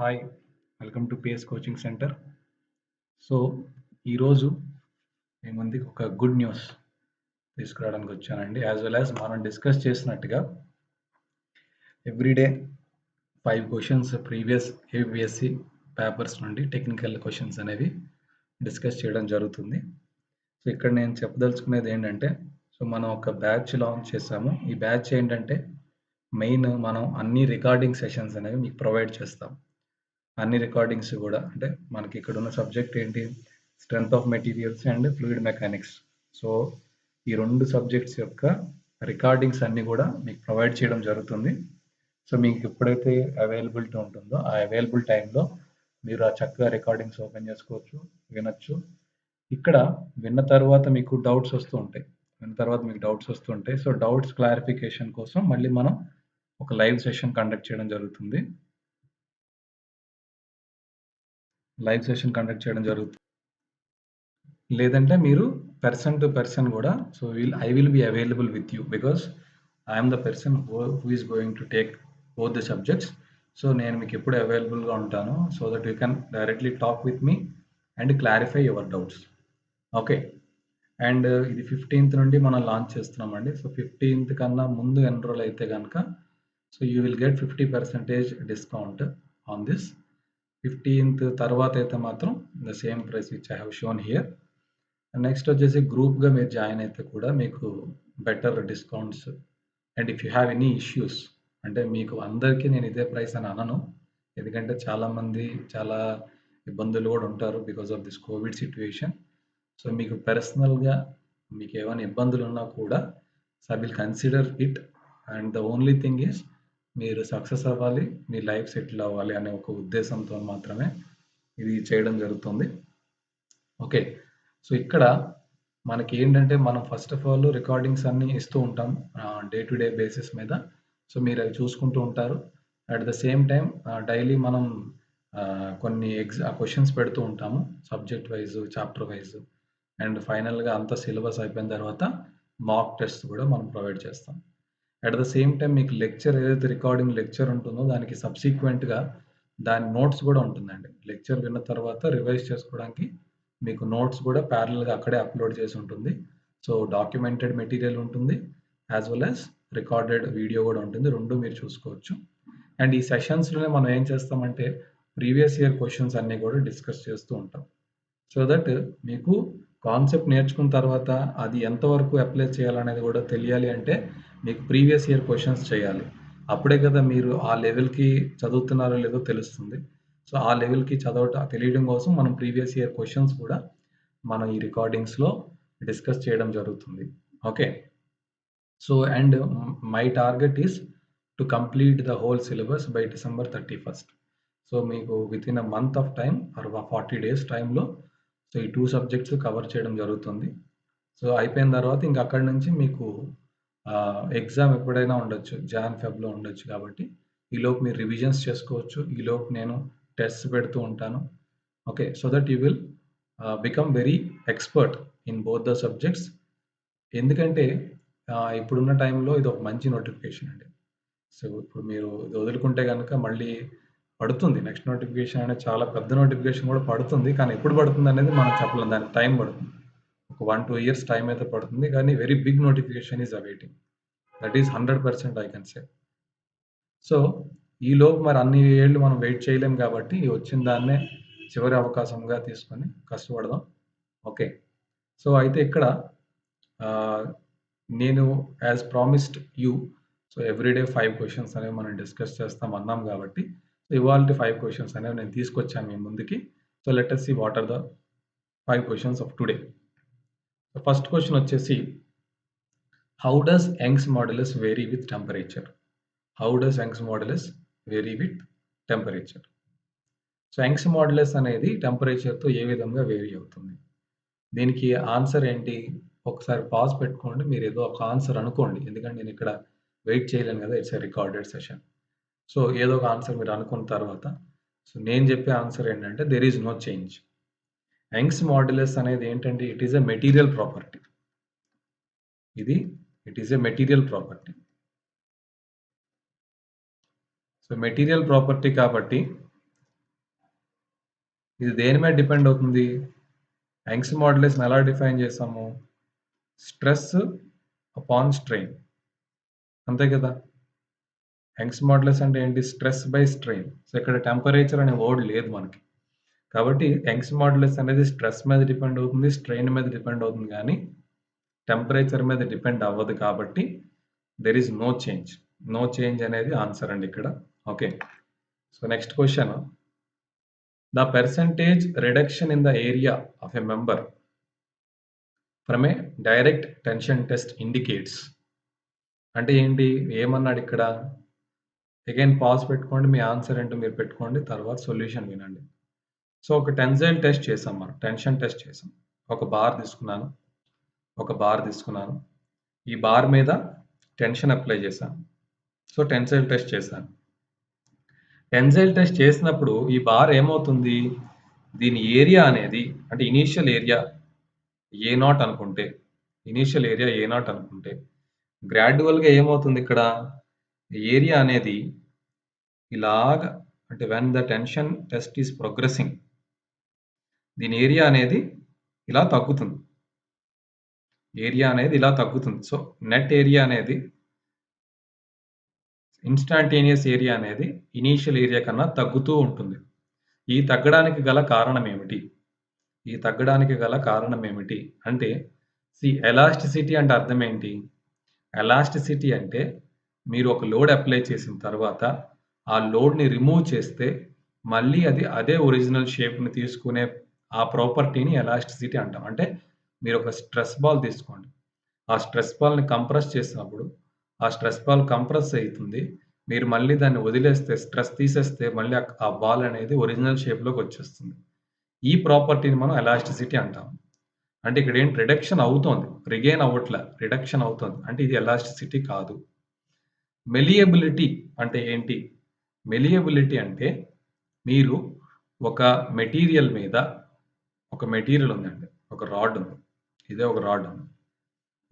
Hi! Welcome to pace coaching centre. So, ఈరోజు మీ ముందుకి ఒక గుడ్ న్యూస్ తీసుకురావడానికి వచ్చానండి. యాస్ వెల్ యాస్ మనం డిస్కస్ చేసినట్టుగా everyday 5 questions previous APSC papers నుండి టెక్నికల్ క్వెషన్స్ అనేవి డిస్కస్ చేయడం జరుగుతుంది. సో, ఇక్కడ నేను చెప్పదలుచుకునేది ఏంటంటే, సో మనం ఒక బ్యాచ్ లాంచ్ చేసాము. ఈ బ్యాచ్ ఏంటంటే మెయిన్ మనం అన్ని రికార్డింగ్ సెషన్స్ అనేవి మీకు ప్రొవైడ్ చేస్తాం. అన్ని రికార్డింగ్స్ కూడా అంటే మనకి ఇక్కడ ఉన్న సబ్జెక్ట్ ఏంటి, strength of materials and fluid mechanics. So ఈ రెండు సబ్జెక్ట్స్ యొక్క రికార్డింగ్స్ అన్ని కూడా మీకు ప్రొవైడ్ చేయడం జరుగుతుంది. సో మీకు ఎప్పుడైతే అవైలబిలిటీ ఉంటుందో ఆ అవైలబుల్ టైంలో మీరు ఆ చక్కగా రికార్డింగ్స్ ఓపెన్ చేసుకోవచ్చు, వినొచ్చు. ఇక్కడ విన్న తర్వాత మీకు డౌట్స్ వస్తూ ఉంటాయి. సో డౌట్స్ క్లారిఫికేషన్ కోసం మళ్ళీ మనం ఒక లైవ్ సెషన్ కండక్ట్ చేయడం జరుగుతుంది. లేదంటే మీరు పర్సన్ టు పర్సన్ కూడా so I will be available with you because I'm the person who is going to take both the subjects. So నేను మీకు ఎప్పుడు అవైలబుల్గా ఉంటాను so that you can directly talk with me and clarify your doubts. Okay. And ఇది 15th నుండి మనం launch చేస్తున్నామండి. So 15th కన్నా ముందు ఎన్రోల్ అయితే కనుక so you will get 50% discount on this. 15th తర్వాత అయితే మాత్రం the same price which I have shown here. Next వచ్చేసి గ్రూప్గా మీరు జాయిన్ అయితే కూడా మీకు better discounts. And if you have any issues అంటే మీకు అందరికీ నేను ఇదే ప్రైస్ అని అనను, ఎందుకంటే చాలామంది చాలా ఇబ్బందులు కూడా ఉంటారు because of this Covid situation. So మీకు పర్సనల్గా మీకు ఏమైనా ఇబ్బందులు ఉన్నా కూడా so I will consider it. And the only thing is మీరు సక్సెస్ అవ్వాలి, మీ లైఫ్ సెటిల్ అవ్వాలి అనే ఒక ఉద్దేశంతో మాత్రమే ఇది చేయడం జరుగుతుంది. ఓకే. సో ఇక్కడ మనకి ఏంటంటే మనం ఫస్ట్ ఆఫ్ ఆల్ రికార్డింగ్స్ అన్నీ ఇస్తూ ఉంటాం డే టు డే బేసిస్ మీద. సో మీరు అవి చూసుకుంటూ ఉంటారు. At the same time daily మనం కొన్ని క్వశ్చన్స్ పెడుతూ ఉంటాము subject wise, chapter wise. And ఫైనల్గా అంతా సిలబస్ అయిపోయిన తర్వాత మాక్ టెస్ట్ కూడా మనం ప్రొవైడ్ చేస్తాం. అట్ ద సేమ్ టైం మీకు లెక్చర్ ఏదైతే రికార్డింగ్ లెక్చర్ ఉంటుందో దానికి సబ్సిక్వెంట్గా దాని నోట్స్ కూడా ఉంటుందండి. లెక్చర్ విన్న తర్వాత రివైజ్ చేసుకోవడానికి మీకు నోట్స్ కూడా ప్యారలల్గా అక్కడే అప్లోడ్ చేసి ఉంటుంది. సో డాక్యుమెంటెడ్ మెటీరియల్ ఉంటుంది, as well as recorded video కూడా ఉంటుంది. రెండు మీరు చూసుకోవచ్చు. అండ్ ఈ సెషన్స్లోనే మనం ఏం చేస్తామంటే ప్రీవియస్ ఇయర్ క్వశ్చన్స్ అన్నీ కూడా డిస్కస్ చేస్తూ ఉంటాం. సో దట్ మీకు కాన్సెప్ట్ నేర్చుకున్న తర్వాత అది ఎంతవరకు అప్లై చేయాలనేది కూడా తెలియాలి అంటే మీకు ప్రీవియస్ ఇయర్ క్వశ్చన్స్ చేయాలి. అప్పుడే కదా మీరు ఆ లెవెల్కి చదువుతున్నారో లేదో తెలుస్తుంది. సో ఆ లెవెల్కి తెలియడం కోసం మనం ప్రీవియస్ ఇయర్ క్వశ్చన్స్ కూడా మనం ఈ రికార్డింగ్స్లో డిస్కస్ చేయడం జరుగుతుంది. Okay. So and my target is to complete the whole syllabus by December 31st. So మీకు within a month of time or 40 days టైంలో సో ఈ 2 సబ్జెక్ట్స్ కవర్ చేయడం జరుగుతుంది. సో అయిపోయిన తర్వాత ఇంక అక్కడి నుంచి మీకు ఎగ్జామ్ ఎప్పుడైనా ఉండొచ్చు. ఫెబ్లో ఉండొచ్చు కాబట్టి ఈలోపు మీరు రివిజన్స్ చేసుకోవచ్చు. ఈలోపు నేను టెస్ట్స్ పెడుతూ ఉంటాను. Okay. So that you will become very expert in both the subjects. ఎందుకంటే ఇప్పుడున్న టైంలో ఇది ఒక మంచి నోటిఫికేషన్ అండి. సో ఇప్పుడు మీరు ఇది వదులుకుంటే గనుక మళ్ళీ పడుతుంది. నెక్స్ట్ నోటిఫికేషన్ అనేది చాలా పెద్ద నోటిఫికేషన్ కూడా పడుతుంది. కానీ ఎప్పుడు పడుతుంది అనేది మనం చెప్పలేం. దానికి టైం పడుతుంది. ఒక 1-2 ఇయర్స్ టైం అయితే పడుతుంది. కానీ very big notification is awaiting. That is 100% I can say. So ఈలోపు మరి అన్ని ఏళ్ళు మనం వెయిట్ చేయలేం కాబట్టి వచ్చిన దాన్నే చివరి అవకాశంగా తీసుకొని కష్టపడదాం. ఓకే. సో అయితే ఇక్కడ నేను as promised you so everyday 5 questions అనేవి మనం డిస్కస్ చేస్తాం అన్నాం కాబట్టి సో ఇవాల్టి 5 క్వెషన్స్ అనేవి నేను తీసుకొచ్చాను మీ ముందుకి. So let us see what are the 5 questions of today. So first question వచ్చేసి how does Young's modulus vary with temperature? How does Young's modulus vary with temperature? So Young's modulus అనేది టెంపరేచర్తో ఏ విధంగా vary అవుతుంది? దీనికి answer ఏంటి? ఒకసారి pause పెట్టుకోండి. మీరు ఏదో ఒక ఆన్సర్ అనుకోండి. ఎందుకంటే నేను ఇక్కడ వెయిట్ చేయలేను కదా! It's a recorded session. So ఏదో ఒక ఆన్సర్ మీరు అనుకున్న తర్వాత సో నేను చెప్పే ఆన్సర్ ఏంటంటే there is no change. Young's modulus అనేది ఏంటంటే it is a material property. It is a material property. So material property కాబట్టి ఇది దేని మీద డిపెండ్ అవుతుంది? యంగ్స్ మాడ్యులస్‌ని ఎలా డిఫైన్ చేసాము? Stress upon strain. అంతే కదా! యంగ్స్ మాడ్యులస్ అంటే ఏంటి? Stress by strain. సో, ఇక్కడ టెంపరేచర్ అనే వర్డ్ లేదు మనకి. కాబట్టి యంగ్స్ మాడ్యులస్ అనేది స్ట్రెస్ మీద డిపెండ్ అవుతుంది, స్ట్రెయిన్ మీద డిపెండ్ అవుతుంది గానీ, టెంపరేచర్ మీద డిపెండ్ అవ్వదు కాబట్టి, there is no change. No change అనేది ఆన్సర్ అండి ఇక్కడ. Okay. So, next question. The percentage reduction in the area of a member from a direct tension test indicates. అంటే ఏంటి? ఏమన్నాడు ఇక్కడ? అగైన్ పాజ్ పెట్టుకోండి. మీ ఆన్సర్ ఏంటో మీరు పెట్టుకోండి. తర్వాత సొల్యూషన్ వినండి. సో, ఒక టెన్సైల్ టెస్ట్ చేసాం మనం. టెన్షన్ టెస్ట్ చేసాం. ఒక బార్ తీసుకున్నాను. ఒక బార్ తీసుకున్నాను. ఈ బార్ మీద టెన్షన్ అప్లై చేశాను. సో, టెన్సైల్ టెస్ట్ చేశాను. టెన్సైల్ టెస్ట్ చేసినప్పుడు ఈ బార్ ఏమవుతుంది? దీని ఏరియా అనేది అంటే ఇనీషియల్ ఏరియా ఏ0 అనుకుంటే, ఇనీషియల్ ఏరియా ఏ0 అనుకుంటే, గ్రాడ్యువల్‌గా ఏమవుతుంది ఇక్కడ? ఏరియా అనేది ఇలాగ అంటే when the tension test is progressing దీని ఏరియా అనేది ఇలా తగ్గుతుంది. ఏరియా అనేది ఇలా తగ్గుతుంది. సో, నెట్ ఏరియా అనేది ఇన్‌స్టాంటేనియస్ ఏరియా అనేది ఇనీషియల్ ఏరియా కన్నా తగ్గుతూ ఉంటుంది. ఈ తగ్గడానికి గల కారణం ఏమిటి? ఈ తగ్గడానికి గల కారణం ఏమిటి? అంటే ఎలాస్టిసిటీ అంటే అర్థం ఏంటి? ఎలాస్టిసిటీ అంటే మీరు ఒక లోడ్ అప్లై చేసిన తర్వాత ఆ లోడ్‌ని రిమూవ్ చేస్తే మళ్ళీ అది అదే ఒరిజినల్ షేప్‌ని తీసుకునే ఆ ప్రాపర్టీని ఎలాస్టిసిటీ అంటాం. అంటే మీరు ఒక స్ట్రెస్ బాల్ తీసుకోండి. ఆ స్ట్రెస్ బాల్‌ని కంప్రెస్ చేసినప్పుడు ఆ స్ట్రెస్ బాల్ కంప్రెస్ అయితుంది. మీరు మళ్ళీ దాన్ని వదిలేస్తే స్ట్రెస్ తీసేస్తే మళ్ళీ ఆ బాల్ అనేది ఒరిజినల్ షేప్‌లోకి వచ్చేస్తుంది. ఈ ప్రాపర్టీని మనం ఎలాస్టిసిటీ అంటాం. అంటే ఇక్కడ ఏంటి రిడక్షన్ అవుతోంది. రిగెయిన్ అవ్వట్ల. రిడక్షన్ అవుతోంది. అంటే ఇది ఎలాస్టిసిటీ కాదు. మెలియబిలిటీ అంటే ఏంటి? మెలియబిలిటీ అంటే మీరు ఒక మెటీరియల్ మీద ఒక మెటీరియల్ ఉందండి. ఒక రాడ్ ఉంది. ఇదే ఒక రాడ్ ఉంది.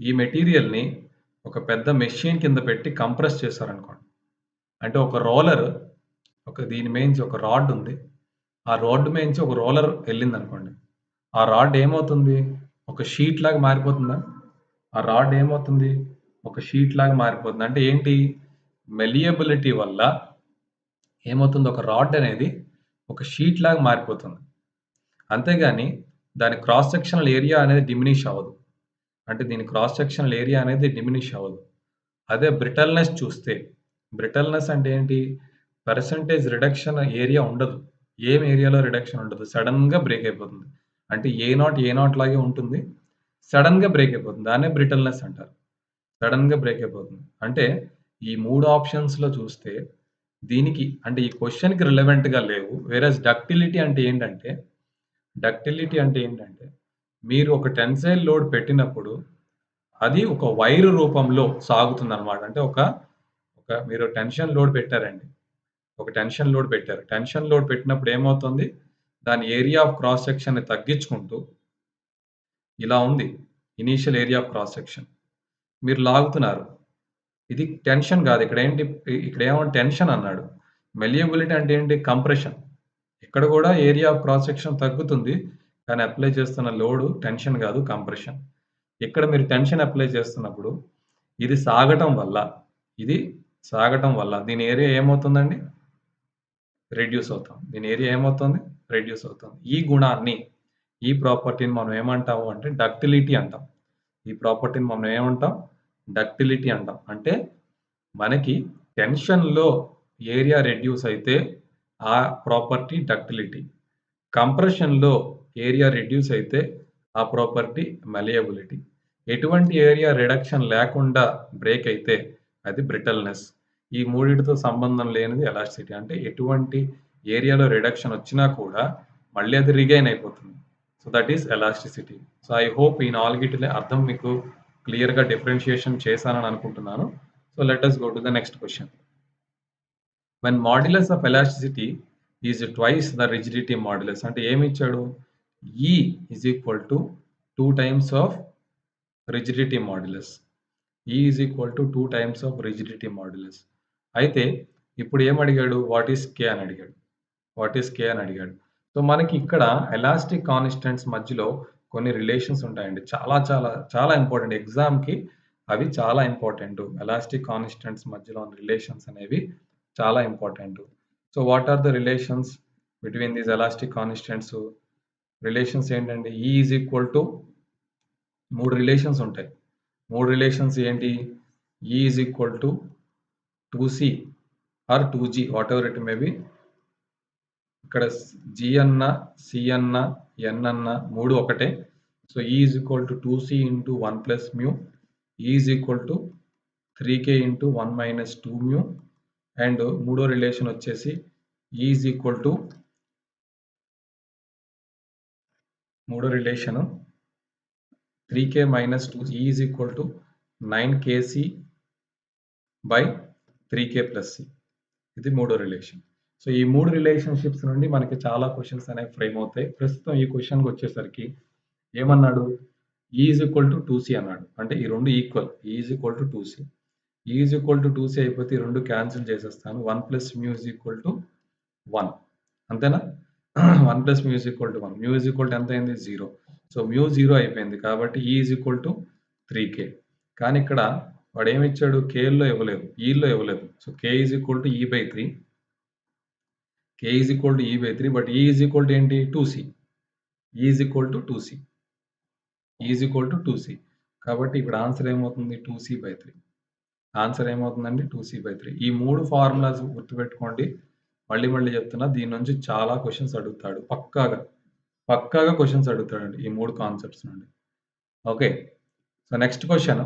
ఈ మెటీరియల్‌ని ఒక పెద్ద మెషిన్ కింద పెట్టి కంప్రెస్ చేశారనుకోండి. అంటే ఒక రోలర్ దీని మీంచి ఒక రాడ్ ఉంది. ఆ రాడ్ మీంచి ఒక రోలర్ ఎళ్ళిందనుకోండి. ఆ రాడ్ ఏమవుతుంది? ఒక షీట్ లాగా మారిపోతుందా? ఆ రాడ్ ఏమవుతుంది? ఒక షీట్ లాగా మారిపోతుంది. అంటే ఏంటి? మెలియబిలిటీ వల్ల ఏమవుతుంది? ఒక రాడ్ అనేది ఒక షీట్ లాగా మారిపోతుంది. అంతేగాని దాని క్రాస్ సెక్షనల్ ఏరియా అనేది డిమినిష్ అవ్వదు. అంటే దీని క్రాస్ సెక్షనల్ ఏరియా అనేది డిమినిష్ అవ్వదు. అదే బ్రిటిల్‌నెస్ చూస్తే, బ్రిటిల్‌నెస్ అంటే ఏంటి? పర్సెంటేజ్ రిడక్షన్ ఏరియా ఉండదు. ఏం ఏరియాలో రిడక్షన్ ఉండదు. సడెన్‌గా బ్రేక్ అయిపోతుంది. అంటే ఏ0 లాగే ఉంటుంది. సడెన్‌గా బ్రేక్ అయిపోతుంది. దాన్నే బ్రిటిల్‌నెస్ అంటారు. సడెన్‌గా బ్రేక్ అయిపోతుంది. అంటే ఈ 3 ఆప్షన్స్‌లో చూస్తే దీనికి అంటే ఈ క్వెషన్‌కి రిలవెంట్‌గా లేవు. వేరస్ డక్టిలిటీ అంటే ఏంటంటే మీరు ఒక టెన్సైల్ లోడ్ పెట్టినప్పుడు అది ఒక వైర్ రూపంలో సాగుతుందనమాట. అంటే మీరు టెన్షన్ లోడ్ పెట్టారండి. ఒక టెన్షన్ లోడ్ పెట్టారు. టెన్షన్ లోడ్ పెట్టినప్పుడు ఏమవుతుంది? దాని ఏరియా ఆఫ్ క్రాస్ సెక్షన్‌ని తగ్గించుకుంటూ ఇలా ఉంది. Initial area of cross section. మీరు లాగుతున్నారు. ఇది టెన్షన్ గాదు. ఇక్కడేమో టెన్షన్ అన్నాడు. మెలియబిలిటీ అంటే ఏంటి? కంప్రెషన్. ఇక్కడ గూడా ఏరియా ఆఫ్ క్రాస్ సెక్షన్ తగ్గుతుంది. కానీ అప్లై చేస్తున్న లోడ్ టెన్షన్ గాదు కంప్రెషన్. ఇక్కడ మీరు టెన్షన్ అప్లై చేస్తున్నప్పుడు ఇది సాగటం వల్ల, ఇది సాగటం వల్ల దీని ఏరియా ఏమవుతుందండి? రెడ్యూస్ అవుతుంది. దీని ఏరియా ఏమవుతుంది? రెడ్యూస్ అవుతుంది. ఈ గుణాన్ని, ఈ ప్రాపర్టీని మనం ఏమంటాము అంటే డక్టిలిటీ అంటాం. ఈ ప్రాపర్టీని మనం ఏమంటాం? డక్టిలిటీ అంటాం. అంటే మనకి టెన్షన్‌లో ఏరియా రెడ్యూస్ అయితే ఆ ప్రాపర్టీ డక్టిలిటీ. కంప్రెషన్‌లో ఏరియా రెడ్యూస్ అయితే ఆ ప్రాపర్టీ మలియబిలిటీ. ఎటువంటి ఏరియా రిడక్షన్ లేకుండా బ్రేక్ అయితే అది బ్రిటిల్‌నెస్. ఈ మూడిటితో సంబంధం లేనిది ఎలాస్టిసిటీ. అంటే ఎటువంటి ఏరియాలో రిడక్షన్ వచ్చినా కూడా మళ్ళీ అది రిగెయిన్ అయిపోతుంది. So, that is elasticity. So, I hope ఈ నాలుగిటిని అర్థం మీకు క్లియర్‌గా డిఫరెన్షియేషన్ చేశానని అనుకుంటున్నాను. So, let us go to the next question. When modulus of elasticity is twice the rigidity modulus అంటే ఏమిచ్చాడు? E is equal to 2 times of rigidity modulus. E is equal to 2 times of rigidity modulus. అయితే ఇప్పుడు ఏమడిగాడు? What is K అని అడిగాడు. What is K అని అడిగాడు. So, మనకి ఇక్కడ elastic constants మధ్యలో కొన్ని రిలేషన్స్ ఉంటాయండి. చాలా ఇంపార్టెంట్. ఎగ్జామ్‌కి అవి చాలా ఇంపార్టెంటు. ఎలాస్టిక్ కాన్స్టెంట్స్ మధ్యలో ఉన్న రిలేషన్స్ అనేవి చాలా important. So, what are the relations between these elastic constants? Relations ఏంటండి? E is equal to 3 relations ఉంటాయి. 3 రిలేషన్స్ ఏంటి? E is equal to 2C or 2G whatever it may be. ఇక్కడ G అన్నా, C అన్నా, N అన్నా 3 ఒకటే. So, E is equal to 2C into 1 plus mu. E is equal to 3K into 1 minus 2 mu. And మూడో relation వచ్చేసి E is equal to మూడో relation 3K minus 2 E is equal to 9KC by 3K plus C. ఇది మూడో relation. So, ఈ 3 relationships నుండి మనకి చాలా questions అనేవి ఫ్రేమ్ అవుతాయి. ప్రస్తుతం ఈ క్వెషన్‌కొచ్చేసరికి ఏమన్నాడు? E is equal to 2C అన్నాడు. అంటే ఈ 2 equal. E is equal to 2C. E is equal to 2C అయిపోతే ఈ 2 క్యాన్సిల్ చేసేస్తాను. 1 plus mu is equal to 1. అంతేనా? 1 plus mu is equal to 1. Mu is equal to ఎంత అయింది? 0. So, mu 0 అయిపోయింది. కాబట్టి E is equal to 3K. కానీ ఇక్కడ వాడేమిచ్చాడు? Kలో ఇవ్వలేదు. Eలో ఇవ్వలేదు. So, K is equal to E by 3. K is equal to E by 3 but E is equal to ఏంటి? 2C. E is equal to 2C. E is equal to 2C. కాబట్టి ఇక్కడ answer ఏమవుతుంది? 2C by 3. Answer ఏమవుతుందండి? 2C by 3. ఈ 3 formulas గుర్తుపెట్టుకోండి. మళ్ళీ చెప్తున్నా. దీని నుంచి చాలా క్వెషన్స్ అడుగుతాడు. పక్కాగా క్వెషన్స్ అడుగుతాడండి ఈ 3 కాన్సెప్ట్స్ నుండి. Okay. So, next question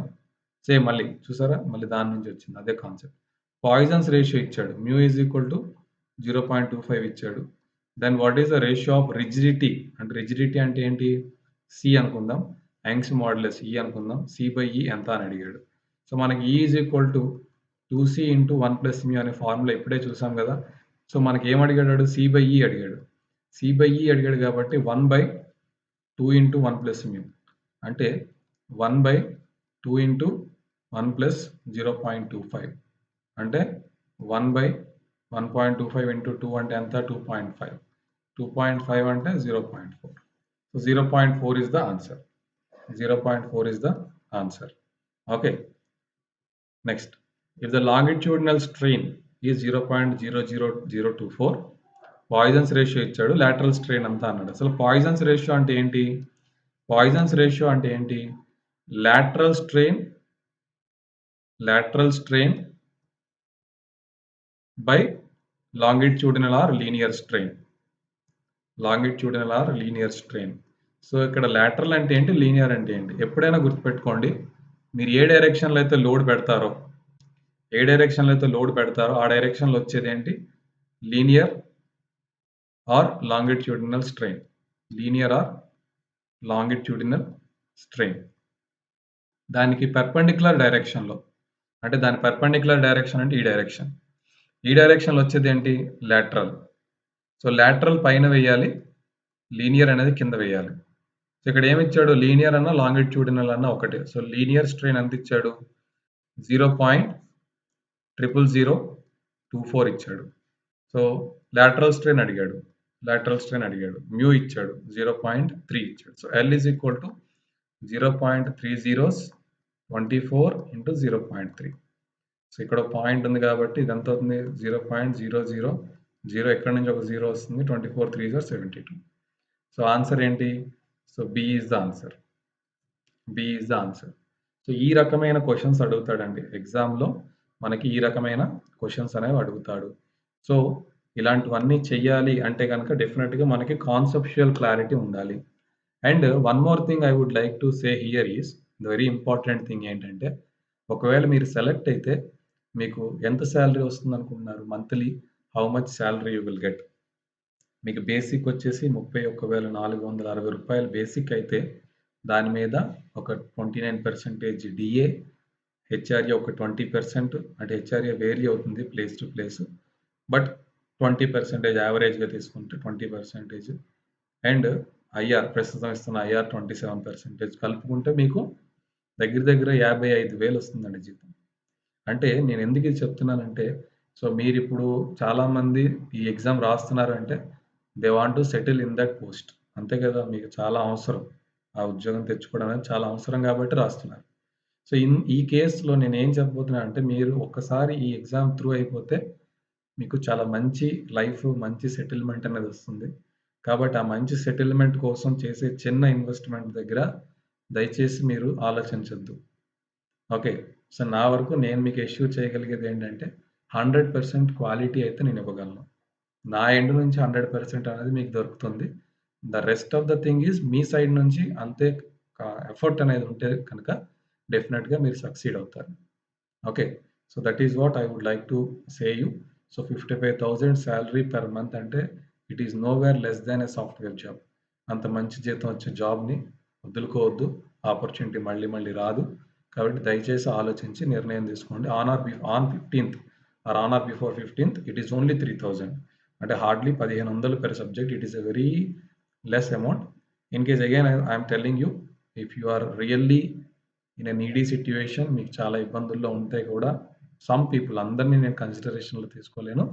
same మళ్ళీ చూసారా? మళ్ళీ దాని నుంచి వచ్చింది అదే కాన్సెప్ట్. పాయిజన్స్ రేషియో ఇచ్చాడు. మ్యూ ఈజ్ ఈక్వల్ టు 0.25 ఇచ్చాడు. Then what is the ratio of rigidity? అంటే రిజిడిటీ అంటే ఏంటి? C అనుకుందాం. యంగ్స్ మోడ్యులస్ E అనుకుందాం. C/E ఎంత అని అడిగాడు. సో, మనకి E is equal to 2C into 1 plus mu అనే ఫార్ములా ఇప్పుడే చూసాం కదా! సో, మనకి ఏం అడిగాడు? C/E అడిగాడు. C/E అడిగాడు కాబట్టి 1/2 ఇంటూ 1 ప్లస్ మ్యూ. అంటే 1/2 ఇంటూ 1 ప్లస్ 0.25 అంటే 1/1.25 ఇంటూ 2 అంటే ఎంత? 2.5. 2.5 అంటే 0.4. So, 0.4 is the answer. 0.4 is the answer. Okay. Next. If the longitudinal strain is 0.00024 poisons ratio ఇచ్చాడు. లాటరల్ స్ట్రెయిన్ ఎంత అన్నాడు. అసలు పాయిజన్స్ రేషియో అంటే ఏంటి? పాయిజన్స్ రేషియో అంటే ఏంటి? Lateral strain by longitudinal or linear strain. Longitudinal or linear strain. So, ఇక్కడ lateral అంటే ఏంటి? లీనియర్ అంటే ఏంటి? ఎప్పుడైనా గుర్తుపెట్టుకోండి. మీరు ఏ డైరెక్షన్‌లో అయితే లోడ్ పెడతారో ఆ డైరెక్షన్‌లో వచ్చేదేంటి? Linear or longitudinal strain. Linear or longitudinal strain. దానికి పెర్పెండిక్యులర్ డైరెక్షన్‌లో అంటే దాని పెర్పెండిక్యులర్ డైరెక్షన్ అంటే ఈ డైరెక్షన్. ఈ డైరెక్షన్‌లో వచ్చేదేంటి? లాటరల్. సో, లాటరల్ పైన వేయాలి. లీనియర్ అనేది కింద వేయాలి. సో, ఇక్కడ ఏమిచ్చాడు? లీనియర్ అన్నా, లాంగిట్యూడినల్ అన్నా ఒకటే. సో, లీనియర్ స్ట్రెయిన్ ఎంత ఇచ్చాడు? 0.00024 ఇచ్చాడు. సో, లాటరల్ స్ట్రెయిన్ అడిగాడు. మ్యూ ఇచ్చాడు. 0.3 ఇచ్చాడు. So, L is equal to 0.3024 into 0.3. So, ఇక్కడ పాయింట్ ఉంది కాబట్టి ఇదెంత అవుతుంది? 0.000 ఎక్కడి నుంచి ఒక 0 వస్తుంది? 24 3 ఆర్ 72. సో, ఆన్సర్ ఏంటి? So, B is the answer. So, ఈ రకమైన క్వెషన్స్ అడుగుతాడండి. ఎగ్జామ్‌లో మనకి ఈ రకమైన క్వెషన్స్ అనేవి అడుగుతాడు. సో, ఇలాంటివన్నీ చెయ్యాలి అంటే గనక డెఫినిట్‌గా మనకి కాన్సెప్చువల్ క్లారిటీ ఉండాలి. And one more thing I would like to say here is the very important thing ఏంటంటే, ఒకవేళ మీరు సెలెక్ట్ అయితే మీకు ఎంత సాలరీ వస్తుందనుకుంటున్నారు? Monthly how much salary you will get? మీకు బేసిక్ వచ్చేసి రూ. 31,460 బేసిక్ అయితే దాని మీద ఒక 29% డీఏ, హెచ్ఆర్ఏ ఒక 20% అంటే హెచ్ఆర్ఏ వేరీ అవుతుంది ప్లేస్ టు ప్లేస్. బట్ 20% యావరేజ్‌గా తీసుకుంటే 20% అండ్ ఐఆర్ ప్రస్తుతం ఇస్తున్న ఐఆర్ 27% కలుపుకుంటే మీకు దగ్గర దగ్గర 55,000 వస్తుందండి జీతం. అంటే నేను ఎందుకు ఇది చెప్తున్నానంటే, సో, మీరిప్పుడు చాలామంది ఈ ఎగ్జామ్ రాస్తున్నారంటే they want to settle in that post. అంతే కదా! మీకు చాలా అవసరం. ఆ ఉద్యోగం తెచ్చుకోవడం అనేది చాలా అవసరం కాబట్టి రాస్తున్నారు. సో, ఈ కేస్‌లో నేనేం చెప్పబోతున్నానంటే, మీరు ఒక్కసారి ఈ ఎగ్జామ్ త్రూ అయిపోతే, మీకు చాలా మంచి లైఫ్, మంచి సెటిల్‌మెంట్ అనేదొస్తుంది. కాబట్టి ఆ మంచి సెటిల్‌మెంట్ కోసం చేసే చిన్న ఇన్వెస్ట్‌మెంట్ దగ్గర దయచేసి మీరు ఆలోచించొద్దు. ఓకే. సో, నా వరకు నేను మీకు ఎష్యూర్ చేయగలిగేదేంటంటే, 100% క్వాలిటీ అయితే నేనివ్వగలను. నా ఎండ్ నుంచి 100% అనేది మీకు దొరుకుతుంది. The rest of the thing is me side నుంచి అంతే ఎఫర్ట్ అనేది ఉంటే కనుక డెఫినిట్‌గా మీరు సక్సీడ్ అవుతారు. Okay. So, that is what I would like to say you. So, 55,000 salary per month అంటే it is nowhere less than a software job. అంత మంచి జీతం వచ్చే జాబ్‌ని వదులుకోవద్దు. ఆపర్చునిటీ మళ్ళీ మళ్ళీ రాదు. కాబట్టి దయచేసి ఆలోచించి నిర్ణయం తీసుకోండి. ఆన్ 15థ్ ఆర్ బిఫోర్ 15థ్ ఇట్ ఈస్ ఓన్లీ 3,000 అంటే hardly 1,500 per subject. It is a very less amount. In case again I am telling you, if you are really in a needy situation, మీకు చాలా ఇబ్బందుల్లో ఉంటే కూడా సమ్ పీపుల్, అందరిని నేను కన్సిడరేషన్‌లో తీసుకోలేను.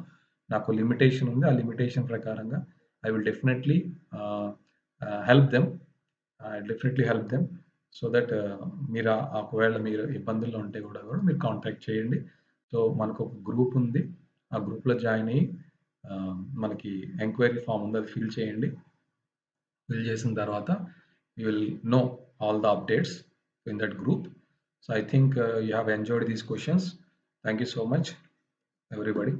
నాకు లిమిటేషన్ ఉంది. ఆ లిమిటేషన్ ప్రకారంగా ఐ విల్ డెఫినైట్‌లీ ఆహ్, help them. Definitely help them. So that మీరు ఒకవేళ మీరు ఇబ్బందుల్లో ఉంటే కూడా మీరు కాంటాక్ట్ చేయండి. సో మనకొక గ్రూప్ ఉంది. ఆ గ్రూప్‌లో జాయిన్ అయ్యి మనకి ఎంక్వైరీ ఫార్మ్ ఉంది. అది ఫిల్ చేయండి. ఫిల్ చేసిన తర్వాత you will know all the updates in that group. So I think you have enjoyed these questions. Thank you so much, everybody.